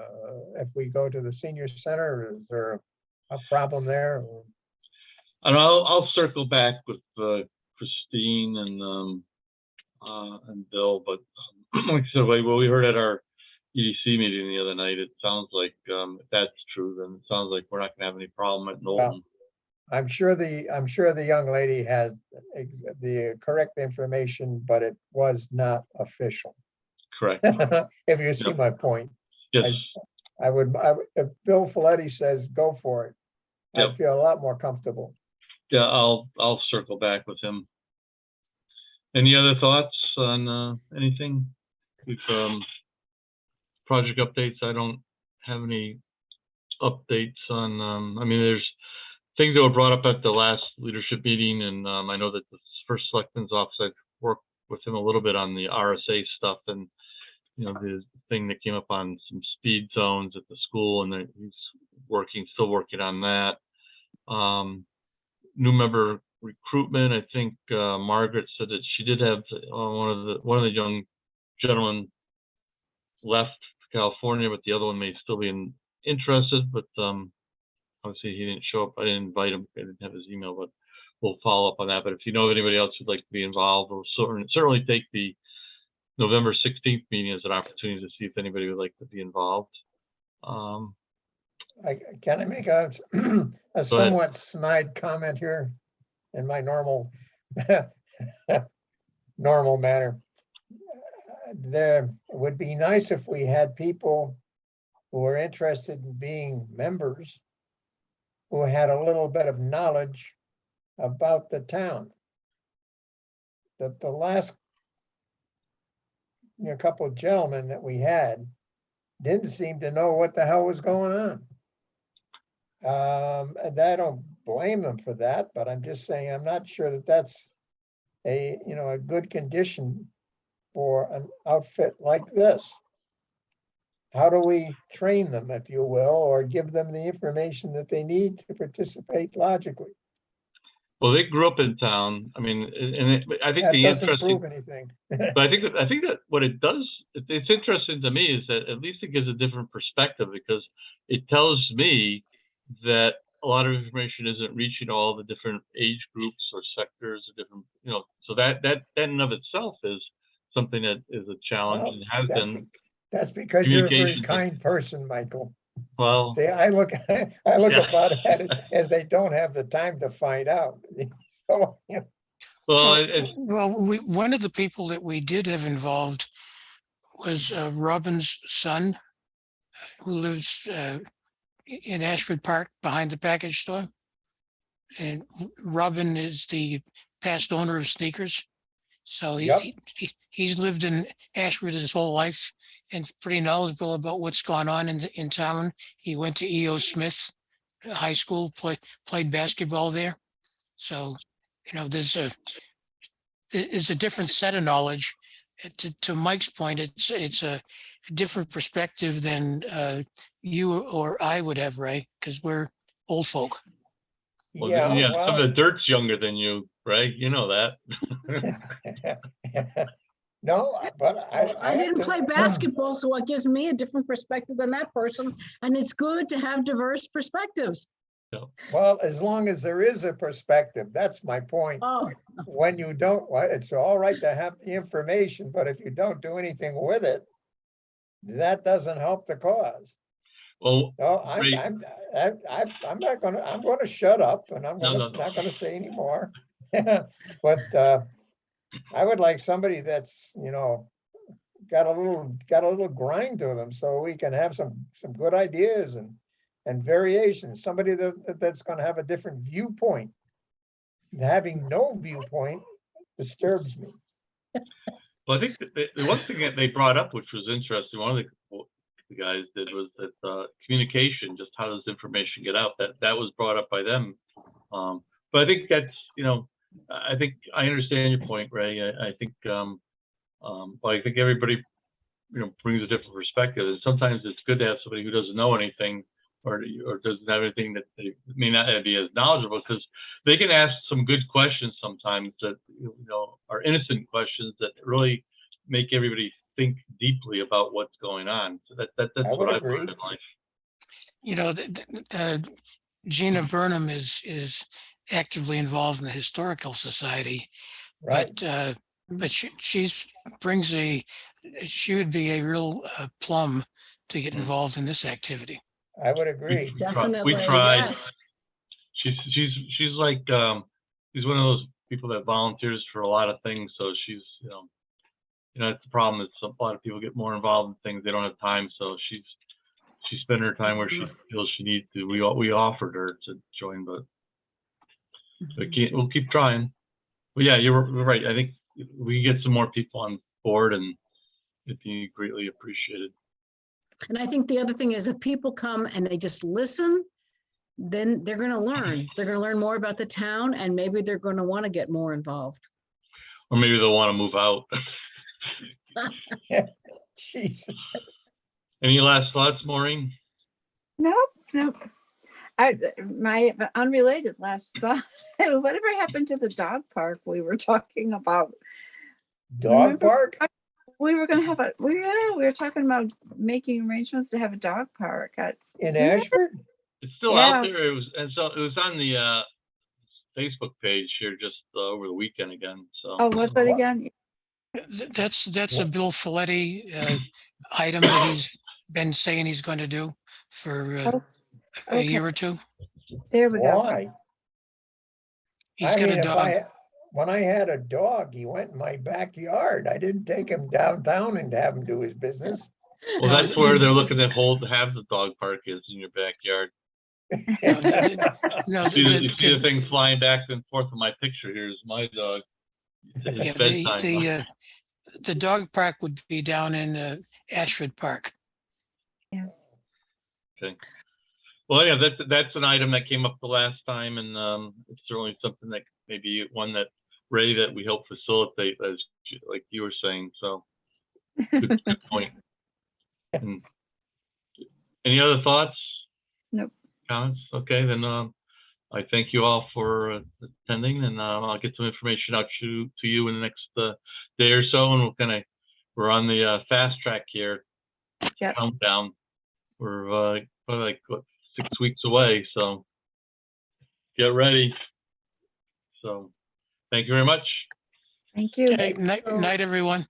if we go to the senior center? Is there a problem there? And I'll circle back with Christine and Bill, but like I said, well, we heard at our EDC meeting the other night, it sounds like if that's true, then it sounds like we're not gonna have any problem at Knowlton. I'm sure the young lady has the correct information, but it was not official. Correct. If you see Yep. my point, Yes. if Bill Folletti says go for it, Yep. I'd feel a lot more comfortable. Yeah, I'll circle back with him. Any other thoughts on anything? We've project updates. I don't have any updates on. I mean, there's things that were brought up at the last leadership meeting, and I know that the first selectman's office, I've worked with him a little bit on the RSA stuff, and you know, the thing that came up on some speed zones at the school, and he's still working on that. New member recruitment. I think Margaret said that she did have one of the young gentlemen left California, but the other one may still be interested. But obviously he didn't show up. I didn't invite him. I didn't have his email, but we'll follow up on that. But if you know of anybody else who'd like to be involved, we'll certainly take the November 16th meeting as an opportunity to see if anybody would like to be involved. Can I make a somewhat snide comment here in my normal normal manner? There would be nice if we had people who are interested in being members who had a little bit of knowledge about the town. That the last couple of gentlemen that we had didn't seem to know what the hell was going on. And I don't blame them for that, but I'm just saying, I'm not sure that that's a good condition for an outfit like this. How do we train them, if you will, or give them the information that they need to participate logically? Well, they grew up in town. I mean, and I think That the doesn't interesting, prove anything. but I think that what it does, it's interesting to me, is that at least it gives a different perspective, because it tells me that a lot of information isn't reaching all the different age groups or sectors or different, so that in and of itself is something that is a challenge Well, and has been. That's because you're a very Communication. kind person, Michael. Well, See, I look Yeah. about it as they don't have the time to find out. So, well, One of the people that we did have involved was Robin's son, who lives in Ashford Park behind the package store. And Robin is the past owner of Sneakers. So Yep. he's lived in Ashford his whole life and pretty knowledgeable about what's gone on in town. He went to E.O. Smith High School, played basketball there. So, there's a different set of knowledge. To Mike's point, it's a different perspective than you or I would have, Ray, because we're old folk. well, yeah, some of the dirt's younger than you, right? You know that. no, but I didn't have to- play basketball, so it gives me a different perspective than that person. And it's good to have diverse perspectives. Well, as long as there is a perspective, that's my point. Oh, When you don't, it's all right to have the information, but if you don't do anything with it, that doesn't help the cause. Well, No, Great. I'm gonna shut up, and I'm No, gonna no. not gonna say anymore. But I would like somebody that's, got a little grind to them, so we can have some good ideas and variations. Somebody that's gonna have a different viewpoint. Having no viewpoint disturbs me. Well, I think the one thing that they brought up, which was interesting, one of the guys did, was that communication, just how does information get out? That was brought up by them. But I think that's, I think I understand your point, Ray. I think, I think everybody, brings a different perspective, and sometimes it's good to have somebody who doesn't know anything or doesn't have anything that they may not be as knowledgeable, because they can ask some good questions sometimes that, are innocent questions that really make everybody think deeply about what's going on. So that's I would what I've agree. learned in life. Gina Burnham is actively involved in the Historical Society, Right. but she would be a real plum to get involved in this activity. I would agree. Definitely, tried. yes. She's like she's one of those people that volunteers for a lot of things. So she's that's the problem. Is a lot of people get more involved in things, they don't have time. So she's spending her time where she feels she needs to. We offered her to join, but we'll keep trying. But yeah, you're right. I think we get some more people on board, and it'd be greatly appreciated. And I think the other thing is, if people come and they just listen, then they're going to learn. They're going to learn more about the town, and maybe they're going to want to get more involved. Or maybe they'll want to move out. Jeez. Any last thoughts, Maureen? Nope. My unrelated last thought, whatever happened to the dog park we were talking about? Dog Remember- park? We were gonna have we were talking about making arrangements to have a dog park In Ashford? It's still out Yeah. there. It was on the Facebook page here just over the weekend again. So Oh, what's that What? again? That's a Bill Folletti item that he's been saying he's going to do for a Okay. year or two. There we go. Why? He's I got mean, a if dog. when I had a dog, he went in my backyard. I didn't take him downtown and have him do his business. well, No, that's where they're looking to have the dog park is in your backyard. No, You see the thing flying back and forth in my picture. Here's my dog. It's yeah, bedtime. the dog park would be down in Ashford Park. Well, yeah, that's an item that came up the last time, and it's certainly something that maybe one that Ray that we help facilitate, as like you were saying. So good point. And any other thoughts? Nope. Comments? Okay, then I thank you all for attending, and I'll get some information out to you in the next day or so, and we're on the fast track here. Yep. Countdown. We're probably like 6 weeks away, so get ready. So thank you very much. Thank you. Okay, night, everyone.